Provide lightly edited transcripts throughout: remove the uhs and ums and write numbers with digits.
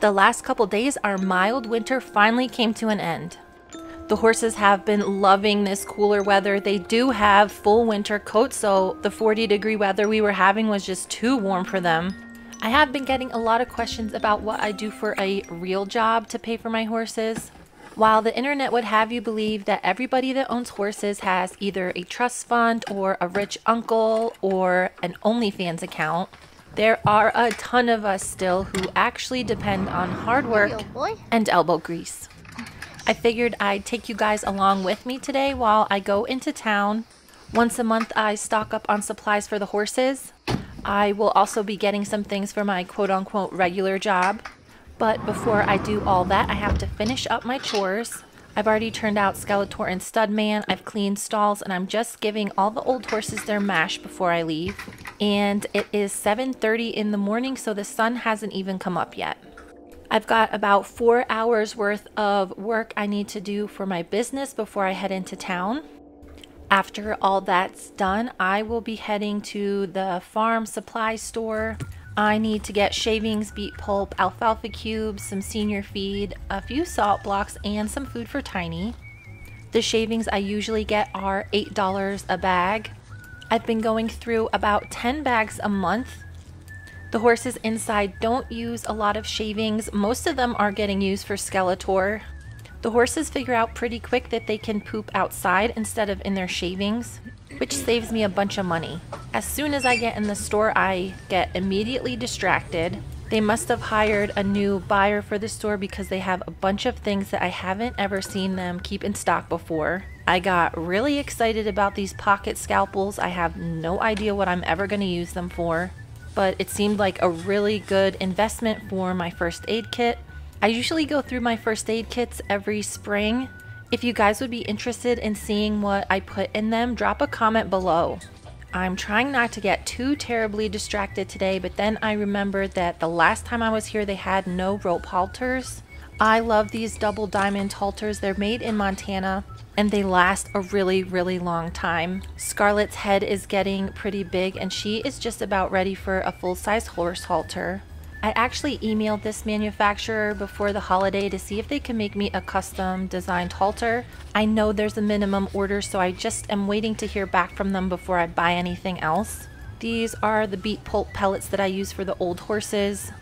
The last couple days, our mild winter finally came to an end. The horses have been loving this cooler weather. They do have full winter coats, so the 40-degree weather we were having was just too warm for them. I have been getting a lot of questions about what I do for a real job to pay for my horses. While the internet would have you believe that everybody that owns horses has either a trust fund or a rich uncle or an OnlyFans account, there are a ton of us still who actually depend on hard work and elbow grease. I figured I'd take you guys along with me today while I go into town. Once a month I stock up on supplies for the horses. I will also be getting some things for my quote-unquote regular job. But before I do all that, I have to finish up my chores. I've already turned out Skeletor and Studman, I've cleaned stalls, and I'm just giving all the old horses their mash before I leave. And it is 7:30 in the morning, so the sun hasn't even come up yet. I've got about 4 hours worth of work I need to do for my business before I head into town. After all that's done, I will be heading to the farm supply store. I need to get shavings, beet pulp, alfalfa cubes, some senior feed, a few salt blocks, and some food for Tiny. The shavings I usually get are $8 a bag. I've been going through about 10 bags a month. The horses inside don't use a lot of shavings. Most of them are getting used for Skeletor. The horses figure out pretty quick that they can poop outside instead of in their shavings, which saves me a bunch of money. As soon as I get in the store, I get immediately distracted. They must have hired a new buyer for the store because they have a bunch of things that I haven't ever seen them keep in stock before. I got really excited about these pocket scalpels. I have no idea what I'm ever going to use them for, but it seemed like a really good investment for my first aid kit. I usually go through my first aid kits every spring. If you guys would be interested in seeing what I put in them, drop a comment below. I'm trying not to get too terribly distracted today, but then I remembered that the last time I was here they had no rope halters. I love these double diamond halters. They're made in Montana and they last a really long time. Scarlett's head is getting pretty big and she is just about ready for a full-size horse halter. I actually emailed this manufacturer before the holiday to see if they can make me a custom designed halter. I know there's a minimum order, so I just am waiting to hear back from them before I buy anything else. These are the beet pulp pellets that I use for the old horses.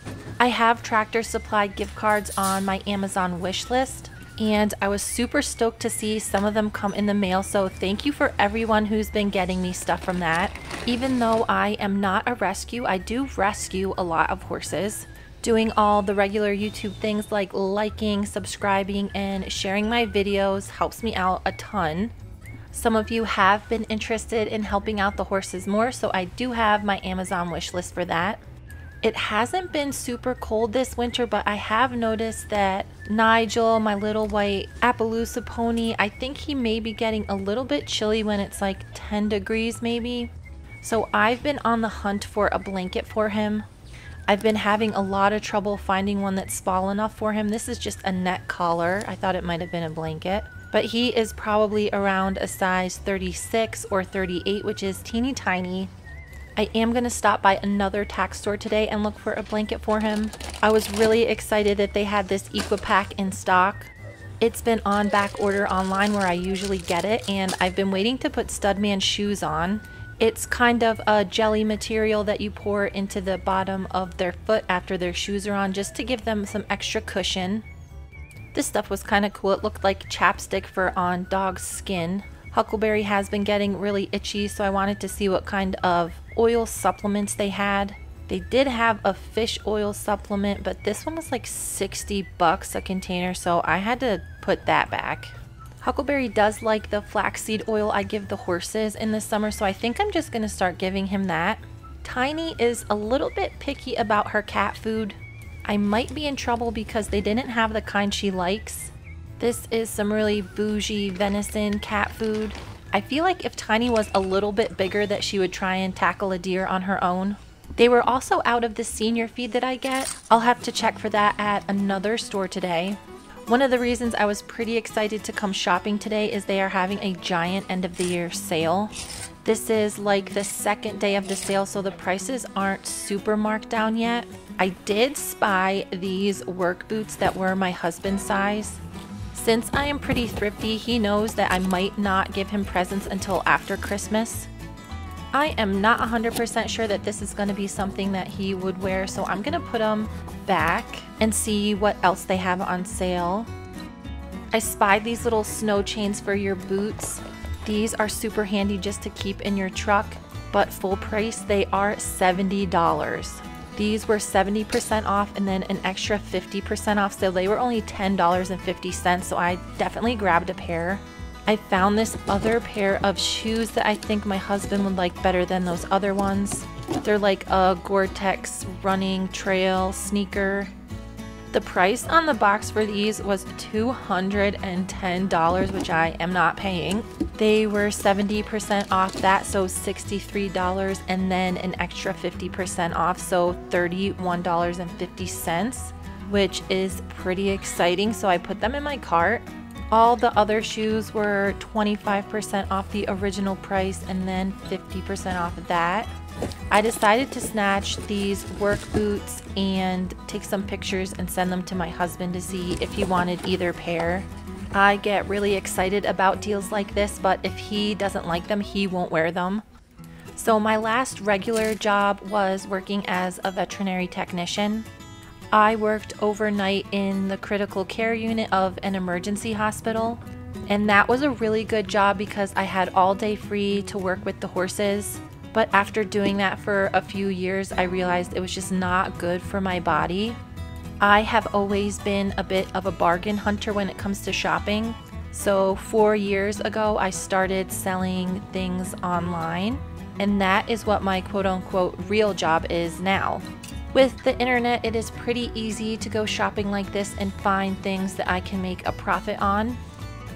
I have Tractor Supply gift cards on my Amazon wish list, and I was super stoked to see some of them come in the mail, so thank you for everyone who's been getting me stuff from that. Even though I am not a rescue, I do rescue a lot of horses. Doing all the regular YouTube things like liking, subscribing, and sharing my videos helps me out a ton. Some of you have been interested in helping out the horses more, so I do have my Amazon wish list for that. It hasn't been super cold this winter, but I have noticed that Nigel, my little white Appaloosa pony, I think he may be getting a little bit chilly when it's like 10 degrees maybe. So I've been on the hunt for a blanket for him. I've been having a lot of trouble finding one that's small enough for him. This is just a neck collar. I thought it might have been a blanket. But he is probably around a size 36 or 38, which is teeny tiny. I am going to stop by another tack store today and look for a blanket for him. I was really excited that they had this Equipack in stock. It's been on back order online where I usually get it, and I've been waiting to put Studman's shoes on. It's kind of a jelly material that you pour into the bottom of their foot after their shoes are on, just to give them some extra cushion. This stuff was kind of cool. It looked like chapstick for on dog's skin. Huckleberry has been getting really itchy, so I wanted to see what kind of oil supplements they had. They did have a fish oil supplement, but this one was like 60 bucks a container, so I had to put that back. Huckleberry does like the flaxseed oil I give the horses in the summer, so I think I'm just going to start giving him that. Tiny is a little bit picky about her cat food. I might be in trouble because they didn't have the kind she likes. This is some really bougie venison cat food. I feel like if Tiny was a little bit bigger that she would try and tackle a deer on her own. They were also out of the senior feed that I get. I'll have to check for that at another store today. One of the reasons I was pretty excited to come shopping today is they are having a giant end of the year sale. This is like the second day of the sale, so the prices aren't super marked down yet. I did spy these work boots that were my husband's size. Since I am pretty thrifty, he knows that I might not give him presents until after Christmas. I am not 100% sure that this is going to be something that he would wear, so I'm going to put them back and see what else they have on sale. I spied these little snow chains for your boots. These are super handy just to keep in your truck, but full price, they are $70. These were 70% off and then an extra 50% off, so they were only $10.50, so I definitely grabbed a pair. I found this other pair of shoes that I think my husband would like better than those other ones. They're like a Gore-Tex running trail sneaker. The price on the box for these was $210, which I am not paying. They were 70% off that, so $63, and then an extra 50% off, so $31.50, which is pretty exciting. So I put them in my cart. All the other shoes were 25% off the original price and then 50% off of that. I decided to snatch these work boots and take some pictures and send them to my husband to see if he wanted either pair. I get really excited about deals like this, but if he doesn't like them, he won't wear them. So my last regular job was working as a veterinary technician. I worked overnight in the critical care unit of an emergency hospital, and that was a really good job because I had all day free to work with the horses. But after doing that for a few years, I realized it was just not good for my body. I have always been a bit of a bargain hunter when it comes to shopping. So 4 years ago, I started selling things online, and that is what my quote-unquote real job is now. With the internet, it is pretty easy to go shopping like this and find things that I can make a profit on.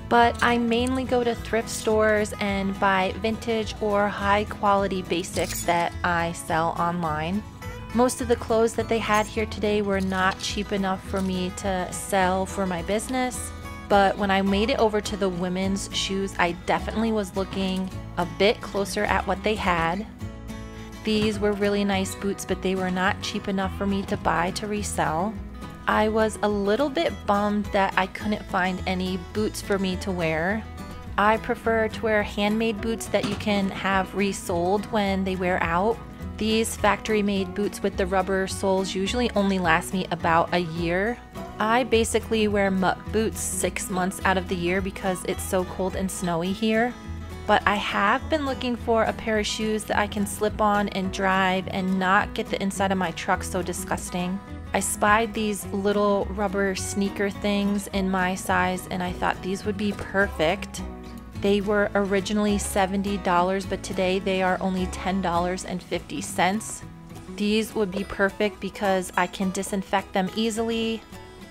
But I mainly go to thrift stores and buy vintage or high quality basics that I sell online. Most of the clothes that they had here today were not cheap enough for me to sell for my business. But when I made it over to the women's shoes, I definitely was looking a bit closer at what they had. These were really nice boots, but they were not cheap enough for me to buy to resell. I was a little bit bummed that I couldn't find any boots for me to wear. I prefer to wear handmade boots that you can have resoled when they wear out. These factory made boots with the rubber soles usually only last me about a year. I basically wear muck boots 6 months out of the year because it's so cold and snowy here. But I have been looking for a pair of shoes that I can slip on and drive and not get the inside of my truck so disgusting. I spied these little rubber sneaker things in my size and I thought these would be perfect. They were originally $70, but today they are only $10.50. These would be perfect because I can disinfect them easily.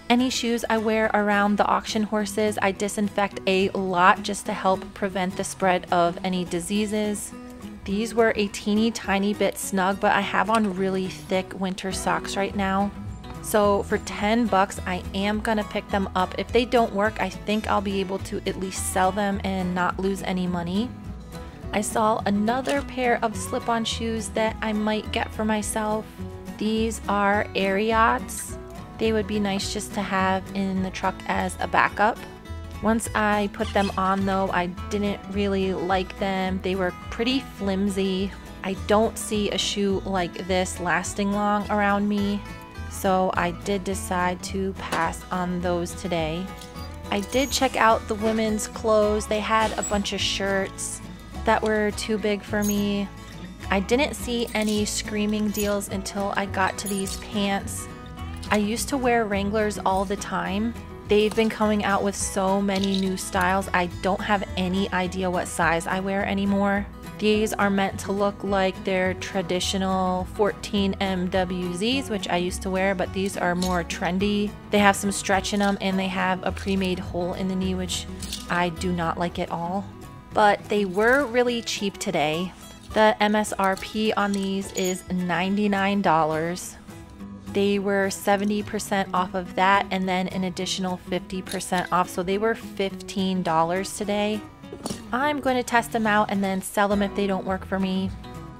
Any shoes I wear around the auction horses, I disinfect a lot just to help prevent the spread of any diseases. These were a teeny tiny bit snug, but I have on really thick winter socks right now. So for 10 bucks, I am gonna pick them up. If they don't work, I think I'll be able to at least sell them and not lose any money. I saw another pair of slip-on shoes that I might get for myself. These are Ariats. They would be nice just to have in the truck as a backup. Once I put them on though, I didn't really like them. They were pretty flimsy. I don't see a shoe like this lasting long around me. So I did decide to pass on those today. I did check out the women's clothes. They had a bunch of shirts that were too big for me. I didn't see any screaming deals until I got to these pants. I used to wear Wranglers all the time. They've been coming out with so many new styles. I don't have any idea what size I wear anymore. These are meant to look like their traditional 14 MWZs, which I used to wear, but these are more trendy. They have some stretch in them and they have a pre-made hole in the knee, which I do not like at all. But they were really cheap today. The MSRP on these is $99. They were 70% off of that and then an additional 50% off. So they were $15 today. I'm going to test them out and then sell them if they don't work for me.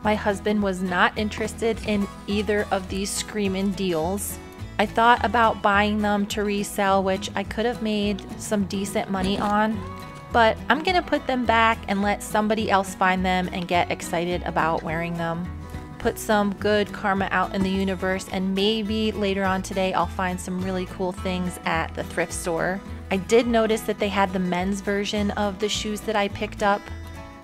My husband was not interested in either of these screamin' deals. I thought about buying them to resell, which I could have made some decent money on, but I'm gonna put them back and let somebody else find them and get excited about wearing them. Put some good karma out in the universe, and maybe later on today I'll find some really cool things at the thrift store. I did notice that they had the men's version of the shoes that I picked up.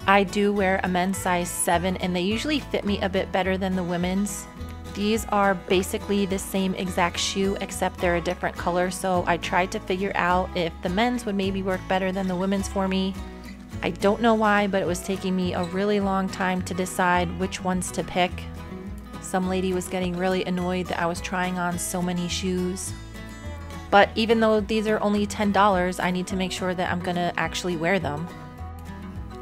I do wear a men's size 7 and they usually fit me a bit better than the women's. These are basically the same exact shoe except they're a different color, so I tried to figure out if the men's would maybe work better than the women's for me. I don't know why, but it was taking me a really long time to decide which ones to pick. Some lady was getting really annoyed that I was trying on so many shoes. But even though these are only $10, I need to make sure that I'm gonna actually wear them.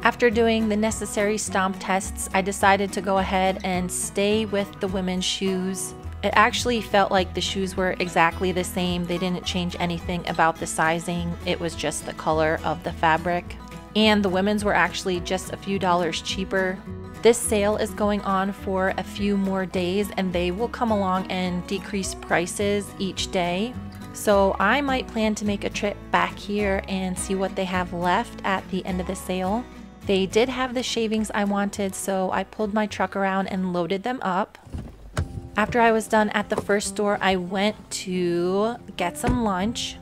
After doing the necessary stomp tests, I decided to go ahead and stay with the women's shoes. It actually felt like the shoes were exactly the same. They didn't change anything about the sizing. It was just the color of the fabric. And the women's were actually just a few dollars cheaper. This sale is going on for a few more days and they will come along and decrease prices each day. So I might plan to make a trip back here and see what they have left at the end of the sale. They did have the shavings I wanted, so I pulled my truck around and loaded them up. After I was done at the first store, I went to get some lunch.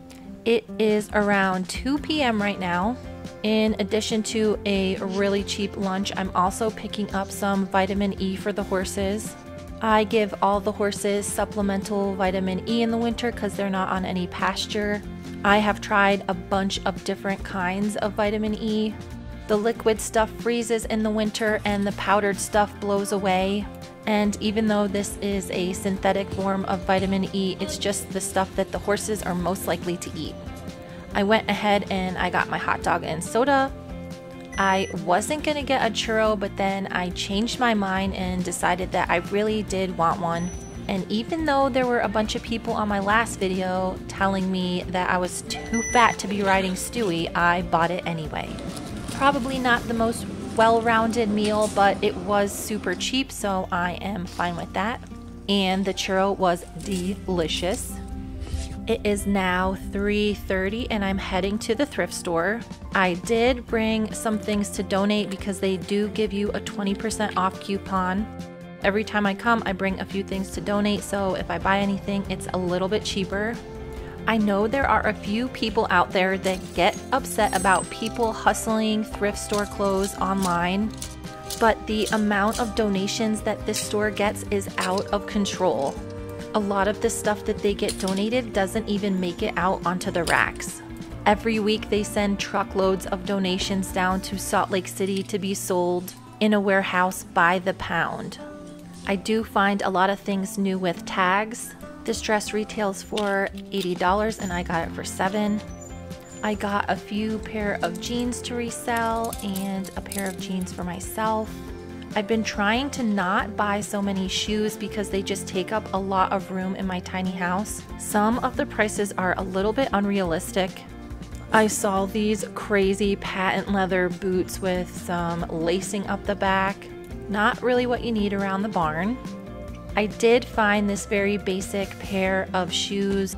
It is around 2 p.m. right now. In addition to a really cheap lunch, I'm also picking up some vitamin E for the horses. I give all the horses supplemental vitamin E in the winter because they're not on any pasture. I have tried a bunch of different kinds of vitamin E. The liquid stuff freezes in the winter and the powdered stuff blows away. And even though this is a synthetic form of vitamin E, it's just the stuff that the horses are most likely to eat. I went ahead and I got my hot dog and soda. I wasn't gonna get a churro, but then I changed my mind and decided that I really did want one. And even though there were a bunch of people on my last video telling me that I was too fat to be riding Stewie, I bought it anyway. Probably not the most well-rounded meal, but it was super cheap, so I am fine with that. And the churro was delicious. It is now 3:30 and I'm heading to the thrift store. I did bring some things to donate because they do give you a 20% off coupon. Every time I come, I bring a few things to donate, so if I buy anything, it's a little bit cheaper. I know there are a few people out there that get upset about people hustling thrift store clothes online, but the amount of donations that this store gets is out of control. A lot of the stuff that they get donated doesn't even make it out onto the racks. Every week they send truckloads of donations down to Salt Lake City to be sold in a warehouse by the pound. I do find a lot of things new with tags. This dress retails for $80 and I got it for $7. I got a few pair of jeans to resell and a pair of jeans for myself. I've been trying to not buy so many shoes because they just take up a lot of room in my tiny house. Some of the prices are a little bit unrealistic. I saw these crazy patent leather boots with some lacing up the back. Not really what you need around the barn. I did find this very basic pair of shoes.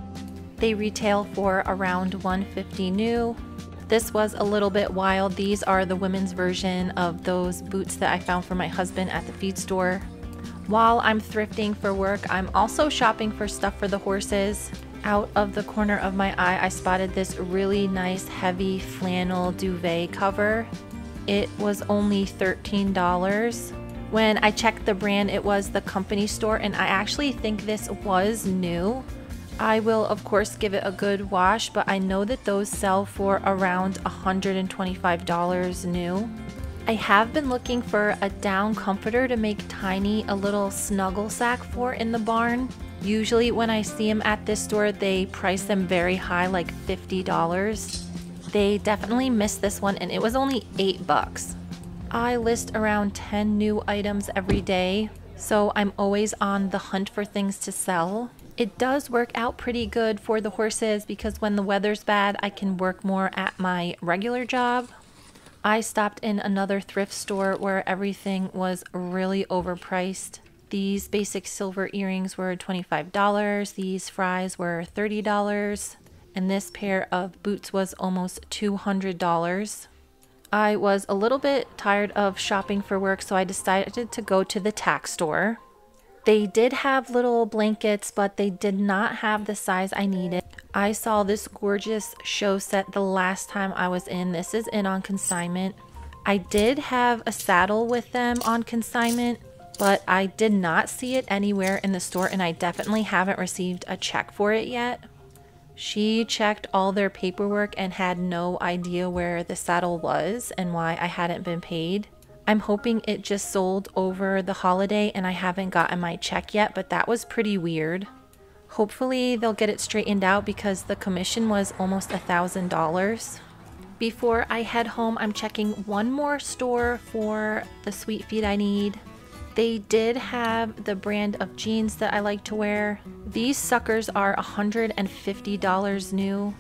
They retail for around $150 new. This was a little bit wild. These are the women's version of those boots that I found for my husband at the feed store. While I'm thrifting for work, I'm also shopping for stuff for the horses. Out of the corner of my eye, I spotted this really nice heavy flannel duvet cover. It was only $13. When I checked the brand, it was the company store, and I actually think this was new. I will of course give it a good wash, but I know that those sell for around $125 new. I have been looking for a down comforter to make Tiny a little snuggle sack for in the barn. Usually when I see them at this store, they price them very high, like $50. They definitely missed this one and it was only $8. I list around 10 new items every day, so I'm always on the hunt for things to sell. It does work out pretty good for the horses because when the weather's bad, I can work more at my regular job. I stopped in another thrift store where everything was really overpriced. These basic silver earrings were $25, these fries were $30, and this pair of boots was almost $200. I was a little bit tired of shopping for work, so I decided to go to the tack store. They did have little blankets, but they did not have the size I needed. I saw this gorgeous show set the last time I was in. This is in on consignment. I did have a saddle with them on consignment, but I did not see it anywhere in the store, and I definitely haven't received a check for it yet. She checked all their paperwork and had no idea where the saddle was and why I hadn't been paid. I'm hoping it just sold over the holiday and I haven't gotten my check yet, but that was pretty weird. Hopefully they'll get it straightened out because the commission was almost $1,000. Before I head home, I'm checking one more store for the sweet feet I need. They did have the brand of jeans that I like to wear. These suckers are $150 new.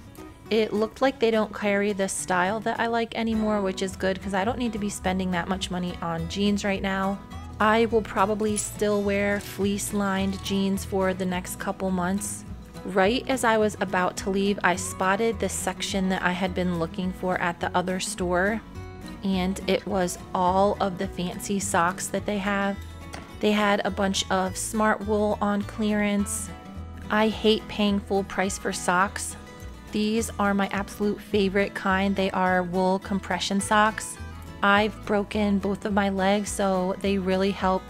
It looked like they don't carry the style that I like anymore, which is good because I don't need to be spending that much money on jeans right now. I will probably still wear fleece-lined jeans for the next couple months. Right as I was about to leave, I spotted the section that I had been looking for at the other store, and it was all of the fancy socks that they have. They had a bunch of smart wool on clearance. I hate paying full price for socks. These are my absolute favorite kind. They are wool compression socks. I've broken both of my legs, so they really help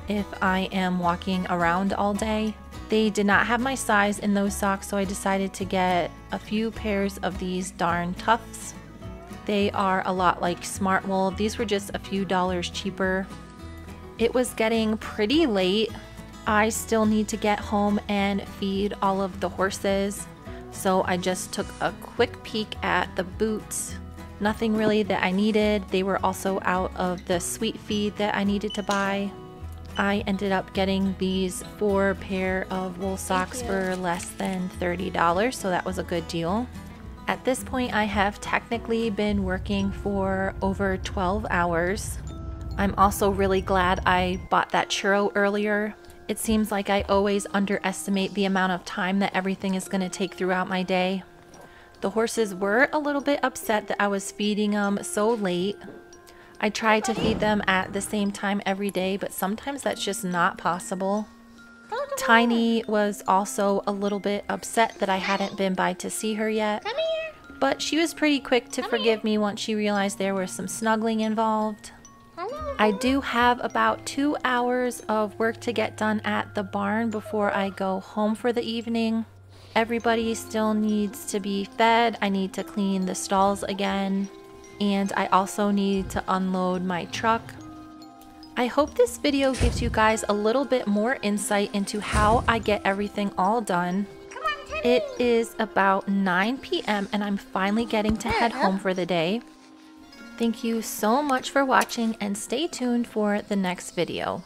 if I am walking around all day. They did not have my size in those socks, so I decided to get a few pairs of these darn Tufts. They are a lot like smart wool. These were just a few dollars cheaper. It was getting pretty late. I still need to get home and feed all of the horses. So I just took a quick peek at the boots. Nothing really that I needed. They were also out of the sweet feed that I needed to buy. I ended up getting these 4 pair of wool socks for less than $30, so that was a good deal. At this point, I have technically been working for over 12 hours. I'm also really glad I bought that churro earlier. It seems like I always underestimate the amount of time that everything is going to take throughout my day. The horses were a little bit upset that I was feeding them so late. I try to feed them at the same time every day, but sometimes that's just not possible. Tiny was also a little bit upset that I hadn't been by to see her yet, but she was pretty quick to forgive me once she realized there was some snuggling involved. I do have about 2 hours of work to get done at the barn before I go home for the evening. Everybody still needs to be fed. I need to clean the stalls again, and I also need to unload my truck. I hope this video gives you guys a little bit more insight into how I get everything all done. It is about 9 p.m. and I'm finally getting to head home for the day. Thank you so much for watching and stay tuned for the next video.